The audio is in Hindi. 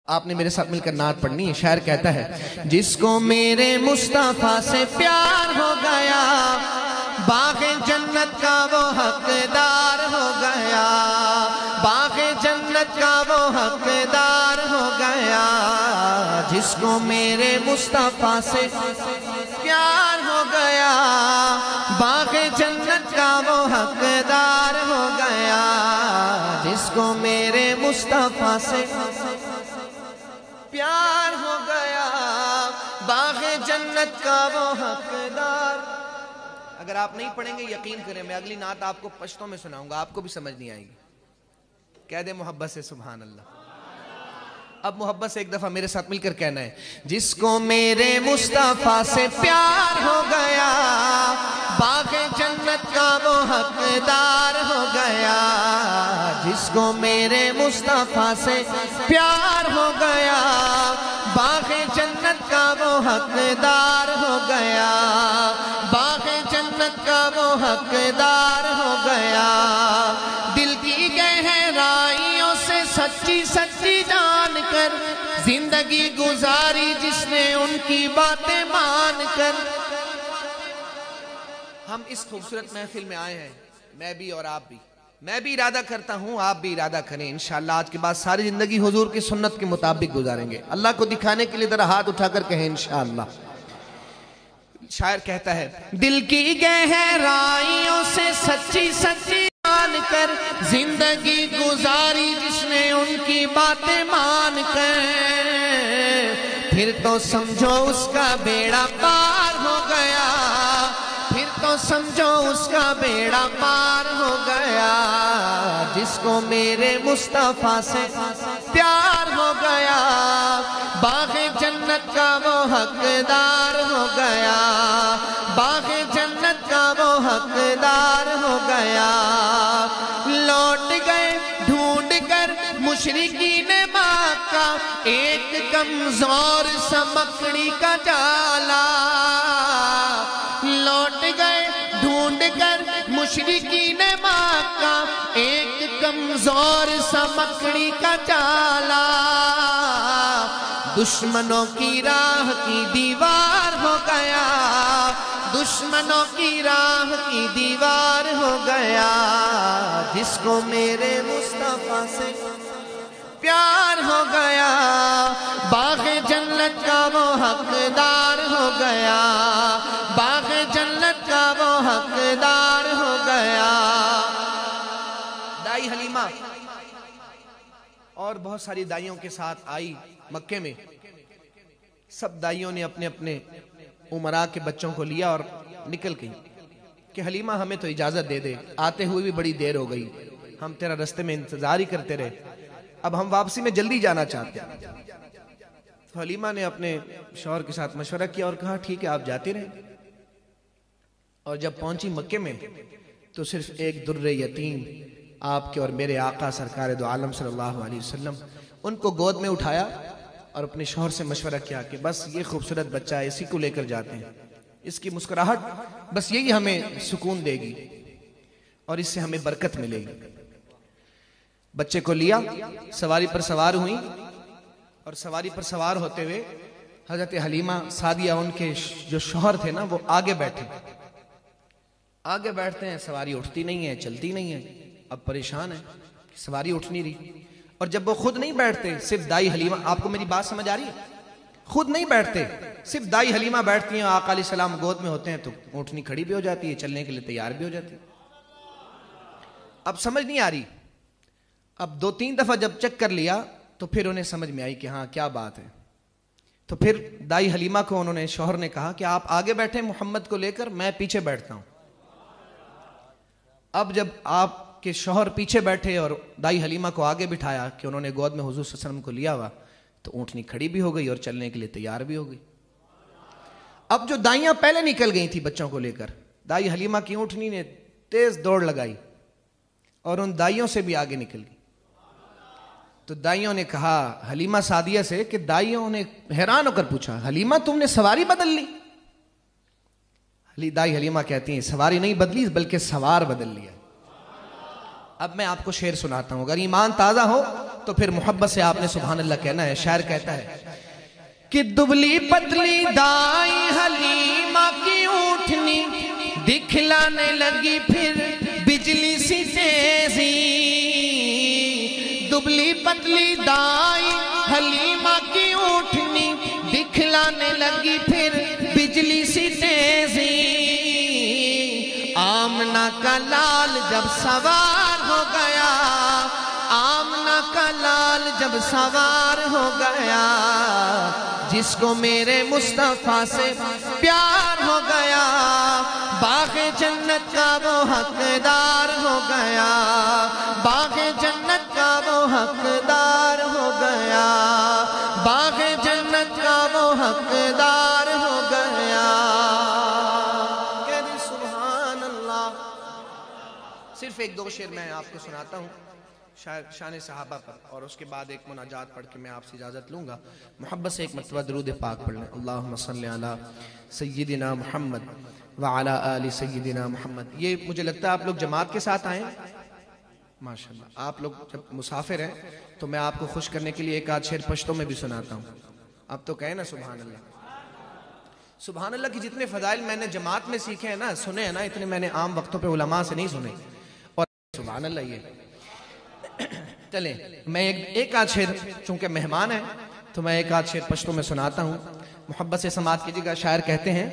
आपने मेरे साथ मिलकर नात पढ़नी है। शायर कहता है, जिसको मेरे मुस्तफा से प्यार हो गया, बाग़े जन्नत का वो हकदार हो गया, बाग़े जन्नत का वो हकदार हो गया। जिसको मेरे मुस्तफा से प्यार हो गया, बाग़े जन्नत का वो हकदार हो गया। जिसको मेरे मुस्तफा से प्यार हो गया, बाग़े जन्नत का वो हकदार। अगर आप नहीं पढ़ेंगे यकीन करें, मैं अगली नात आपको पश्तों में सुनाऊंगा, आपको भी समझ नहीं आएगी। कह दे मोहब्बत से सुभान अल्लाह। अब मोहब्बत से एक दफा मेरे साथ मिलकर कहना है, जिसको मेरे मुस्तफा से प्यार हो गया, बाग़े जन्नत का वो हकदार हो गया। जिसको मेरे मुस्तफा से प्यार हो गया, बाग़े जन्नत का वो हकदार हो गया, बाग़े जन्नत का वो हकदार हो गया। दिल की गहराइयों से सच्ची सच्ची जान कर जिंदगी गुजारी जिसने उनकी बातें मान कर। हम इस खूबसूरत महफिल में आए हैं, मैं भी और आप भी। मैं भी इरादा करता हूं, आप भी इरादा करें, इंशाअल्लाह आज के बाद सारी जिंदगी हुजूर की सुन्नत के मुताबिक गुजारेंगे। अल्लाह को दिखाने के लिए जरा हाथ उठाकर कहें इंशाअल्लाह। शायर कहता है, दिल की गहराइयों से सच्ची सच्ची जान कर जिंदगी गुजारी जिसने उनकी बातें मान कर, फिर तो समझो उसका बेड़ा पार हो गया, फिर तो समझो उसका बेड़ा पार हो गया। जिसको मेरे मुस्तफा से प्यार हो गया, बाग़े जन्नत का वो हकदार हो गया, बाग़े जन्नत का वो हकदार हो गया। लौट गए ढूंढ कर मुशरिकीन मक्का एक कमजोर सा मकड़ी का जाला, लौट गए ढूंढ कर मुशरिकीन मक्का एक कमजोर सा मकड़ी का जाला। दुश्मनों की राह की दीवार हो गया, दुश्मनों की राह की दीवार हो गया। जिसको मेरे मुस्तफा से प्यार हो गया, बाग़े जन्नत का वो हकदार हो गया, बाग़े जन्नत का वो हकदार हो गया। दाई हलीमा और बहुत सारी दाइयों के साथ आई मक्के में। सब दाइयों ने अपने अपने उमरा के बच्चों को लिया और निकल गई कि हलीमा हमें तो इजाजत दे दे, आते हुए भी बड़ी देर हो गई, हम तेरा रास्ते में इंतजार ही करते रहे, अब हम वापसी में जल्दी जाना चाहते हैं। तो हलीमा ने अपने शौहर के साथ मशवरा किया और कहा ठीक है आप जाते रहे। और जब पहुंची मक्के में तो सिर्फ एक दुर्रे यतीम आपके और मेरे आका सरकार दो आलम सल्लल्लाहु अलैहि वसल्लम, उनको गोद में उठाया और अपने शौहर से मशवरा किया कि बस ये खूबसूरत बच्चा है, इसी को लेकर जाते हैं, इसकी मुस्कुराहट बस यही हमें सुकून देगी और इससे हमें बरकत मिलेगी। बच्चे को लिया, सवारी पर सवार हुई और सवारी पर सवार होते हुए हजरत हलीमा सादिया उनके जो शौहर थे ना वो आगे बैठे। आगे बैठते हैं, सवारी उठती नहीं है, चलती नहीं है। अब परेशान है, सवारी उठ नहीं रही। और जब वो खुद नहीं बैठते, सिर्फ दाई हलीमा, आपको मेरी बात समझ आ रही है, खुद नहीं बैठते, सिर्फ दाई हलीमा बैठती हैं, आका अलैहिस्सलाम गोद में होते हैं तो ऊँटनी खड़ी भी हो जाती है, चलने के लिए तैयार भी हो जाती है। अब समझ नहीं आ रही। अब 2-3 दफा जब चेक कर लिया तो फिर उन्हें समझ में आई कि हाँ क्या बात है। तो फिर दाई हलीमा को उन्होंने, शौहर ने कहा कि आप आगे बैठे मोहम्मद को लेकर, मैं पीछे बैठता हूं। अब जब आपके शौहर पीछे बैठे और दाई हलीमा को आगे बिठाया कि उन्होंने गोद में हुजूर सल्लल्लाहु अलैहि वसल्लम को लिया हुआ, तो ऊँटनी खड़ी भी हो गई और चलने के लिए तैयार भी हो गई। अब जो दाइयां पहले निकल गई थी बच्चों को लेकर, दाई हलीमा की ऊँटनी ने तेज दौड़ लगाई और उन दाइयों से भी आगे निकल गई। तो दाइयों ने कहा हलीमा सादिया से कि दाइयों ने हैरान होकर पूछा, हलीमा तुमने सवारी बदल ली? दाई हलीमा कहती हैं सवारी नहीं बदली बल्कि सवार बदल लिया। अब मैं आपको शेर सुनाता हूं, अगर ईमान ताजा हो तो फिर मोहब्बत से आपने सुभान अल्लाह कहना है। शायर कहता है कि दुबली पतली दाई हलीमा की ऊँटनी दिखलाने लगी फिर बिजली सी तेजी। दुबली पतली दाई हलीमा की ऊँटनी दिखलाने लगी फिर बिजली सी तेजी। आमना का लाल जब सवार हो गया, आमना का लाल जब सवार हो गया, जिसको मेरे मुस्तफा से प्यार हो गया, बाग़े जन्नत का वो हकदार हो गया, बाग़े जन्नत का वो हकदार हो गया, बाग़े जन्नत का वो हकदार हो गया। कहते सुभान अल्लाह। सिर्फ एक दो शेर मैं आपको सुनाता हूँ शान सहाबा पर, और उसके बाद एक मुनाजात पढ़ के मैं आपसे इजाज़त लूँगा। मोहब्बत से एक मरतबा दरूद पाक पढ़ लें। अल्लाहुम्मा सल्ली अला सय्यिदिना मुहम्मद व अला आलि सय्यिदिना मुहम्मद। ये मुझे लगता है आप लोग जमात के साथ आए माशाल्लाह। आप लोग जब मुसाफिर हैं तो मैं आपको खुश करने के लिए एक आध शेर पश्तो में भी सुनाता हूँ। अब तो कहें ना सुभान अल्लाह। सुभान अल्लाह की जितने फ़ज़ाइल मैंने जमात में सीखे हैं ना, सुने हैं ना, इतने मैंने आम वक्तों पे उलमा से नहीं सुने। और सुभान अल्लाह ये चले मैं एक आध शेर, चूंकि मेहमान है तो मैं एक आध शेर पश्तो में सुनाता हूँ। मोहब्बत से समात कीजिएगा। शायर कहते हैं